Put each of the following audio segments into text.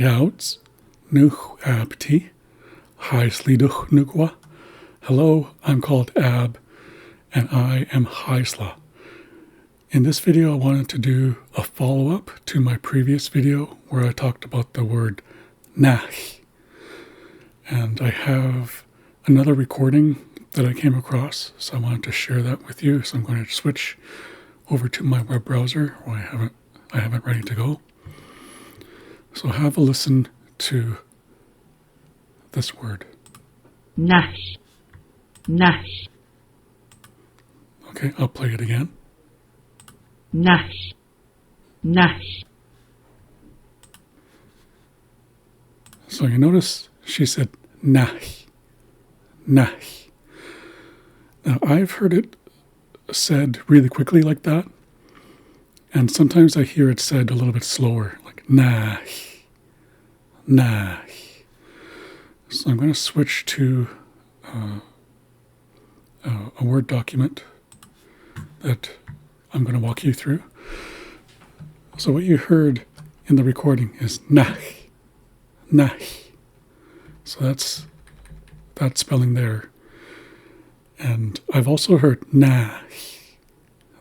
Jouts, nuch abti, Haisliduch nukwa. Hello, I'm called Ab, and I am Haisla. In this video, I wanted to do a follow-up to my previous video where I talked about the word naax. And I have another recording that I came across, so I wanted to share that with you. So I'm going to switch over to my web browser where I have it ready to go. So have a listen to this word. naax, naax, Okay, I'll play it again. naax, naax, So you notice she said naax, naax. Now I've heard it said really quickly like that, and sometimes I hear it said a little bit slower, like naax, naax. So I'm going to switch to a Word document that I'm going to walk you through. So what you heard in the recording is naax, naax. So that's that spelling there. And I've also heard naax,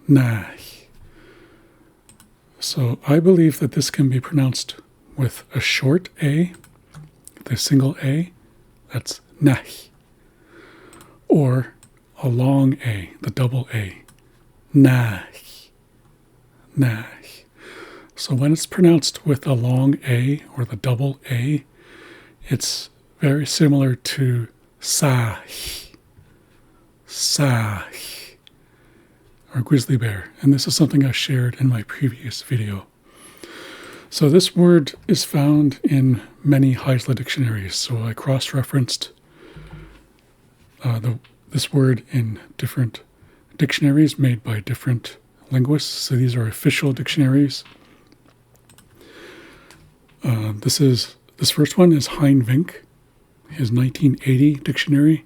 naax. So I believe that this can be pronounced with a short A, the single A, that's naax, or a long A, the double A, naax, naax. So when it's pronounced with a long A or the double A, it's very similar to saach, saach, or grizzly bear. And this is something I shared in my previous video. So this word is found in many Haisla dictionaries. So I cross-referenced this word in different dictionaries made by different linguists. So these are official dictionaries. This first one is Hein Vink, his 1980 dictionary.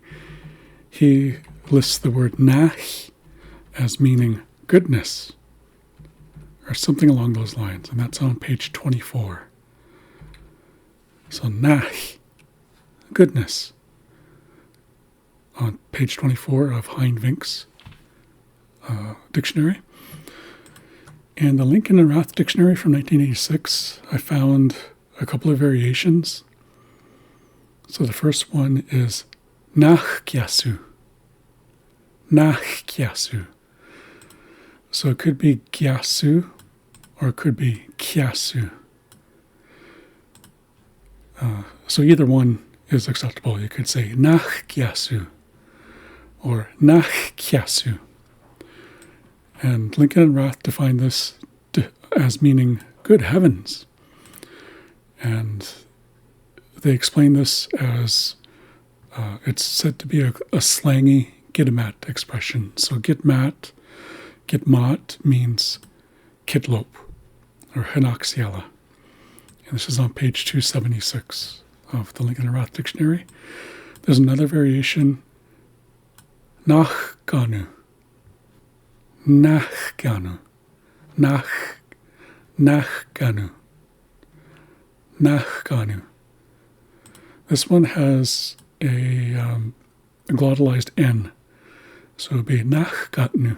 He lists the word naax as meaning goodness, or something along those lines, and that's on page 24. So naax, goodness, on page 24 of Hein Vink's dictionary. And the Lincoln and Rath dictionary from 1986, I found a couple of variations. So the first one is naax, naax. So it could be gyasu, or it could be kyasu. So either one is acceptable. You could say naax or naax. And Lincoln and Rath define this as meaning good heavens. And they explain this as it's said to be a slangy gitmat expression. So gitmat means kitlope or hanaxiella. And this is on page 276 of the Lincoln and Rath dictionary. There's another variation, nachganu, nachganu, nachganu, nachganu. This one has a glottalized N, so it would be nachgatnu,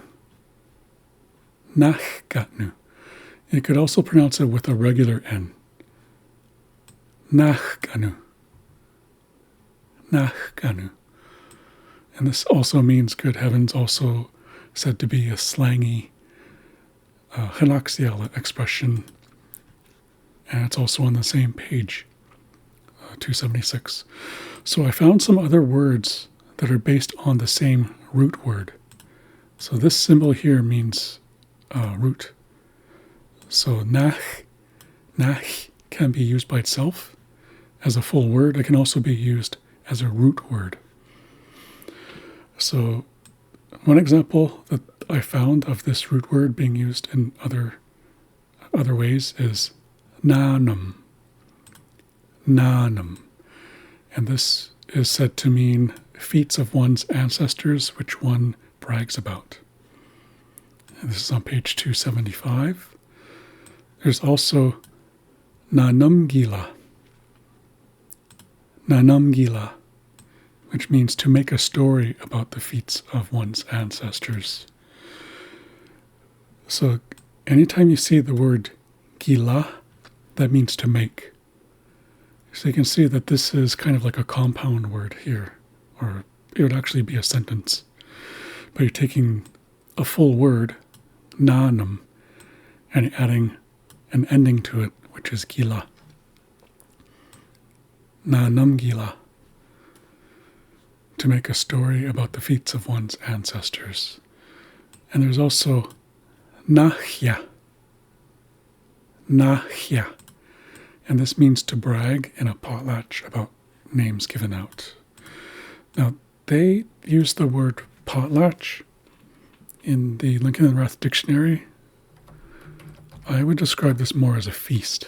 nachgatnu. You could also pronounce it with a regular N, nachganu, nachganu. And this also means good heavens, also said to be a slangy hanaxiella expression. And it's also on the same page, 276. So I found some other words that are based on the same root word. So this symbol here means root. So naax can be used by itself as a full word. It can also be used as a root word. So one example that I found of this root word being used in other ways is nanum, nanum. And this is said to mean feats of one's ancestors which one brags about. And this is on page 275. There's also nanumgila, nanamgila, which means to make a story about the feats of one's ancestors. So anytime you see the word gila, that means to make. So you can see that this is kind of like a compound word here, or it would actually be a sentence. But you're taking a full word, nanam, and adding an ending to it, which is gila. Nanam gila. To make a story about the feats of one's ancestors. And there's also naax. Naax. And this means to brag in a potlatch about names given out. Now, they use the word potlatch in the Lincoln and Rath Dictionary. I would describe this more as a feast.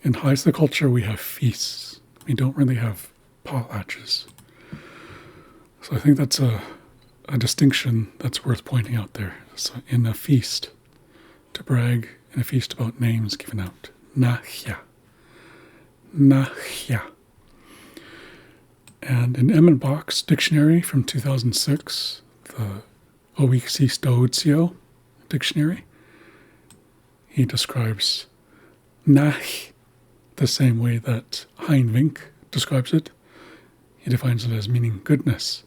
In Haisla culture, we have feasts. We don't really have potlatches. So I think that's a distinction that's worth pointing out there. So in a feast, to brag in a feast about names given out. Naax. Naax. And in Emmett Bach's dictionary from 2006, the Oixistoutsio dictionary, he describes naax the same way that Heinvink describes it. He defines it as meaning goodness,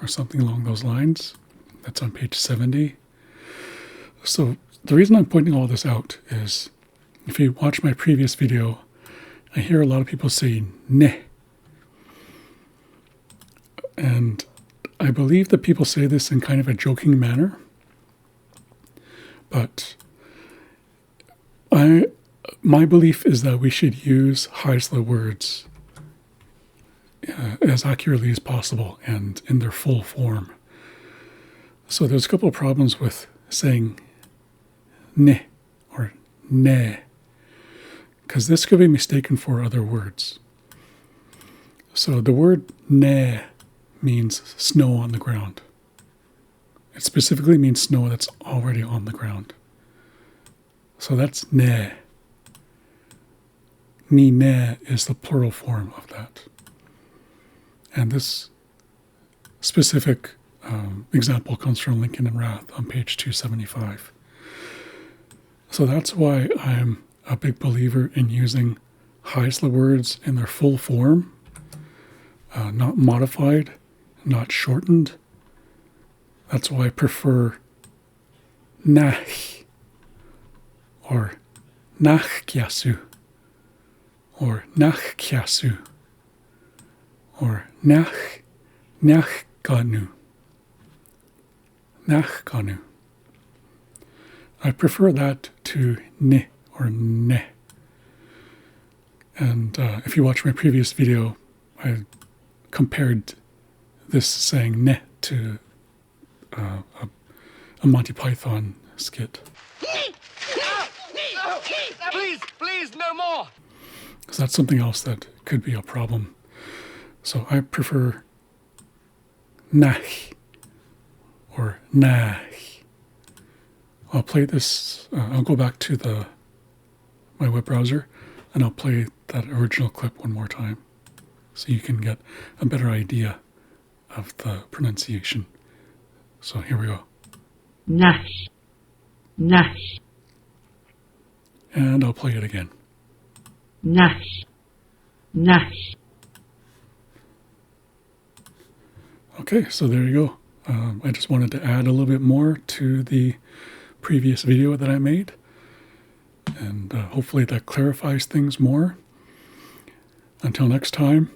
or something along those lines. That's on page 70. So the reason I'm pointing all this out is, if you watch my previous video, I hear a lot of people say ne. And I believe that people say this in kind of a joking manner. But my belief is that we should use Haisla words as accurately as possible and in their full form. So there's a couple of problems with saying ne or ne, because this could be mistaken for other words. So the word ne means snow on the ground. It specifically means snow that's already on the ground. So that's ne. Ni ne is the plural form of that. And this specific example comes from Lincoln and Rath on page 275. So that's why I'm a big believer in using Haisla words in their full form, not modified, not shortened. That's why I prefer naax or naaxkiasu or naaxkiasu or naaxkanu. Naaxkanu. I prefer that to ne or ne. And if you watch my previous video, I compared this saying ne to a Monty Python skit. Please, no more! So that's something else that could be a problem. So I prefer naax or naax. I'll play this, I'll go back to my web browser and I'll play that original clip one more time so you can get a better idea of the pronunciation. So here we go. naax, naax, And I'll play it again. naax, naax. Okay, so there you go. I just wanted to add a little bit more to the previous video that I made. And hopefully that clarifies things more. Until next time,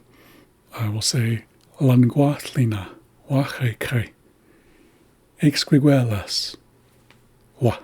I will say Languathlina, Wacheke, Exquiguelas, Wa.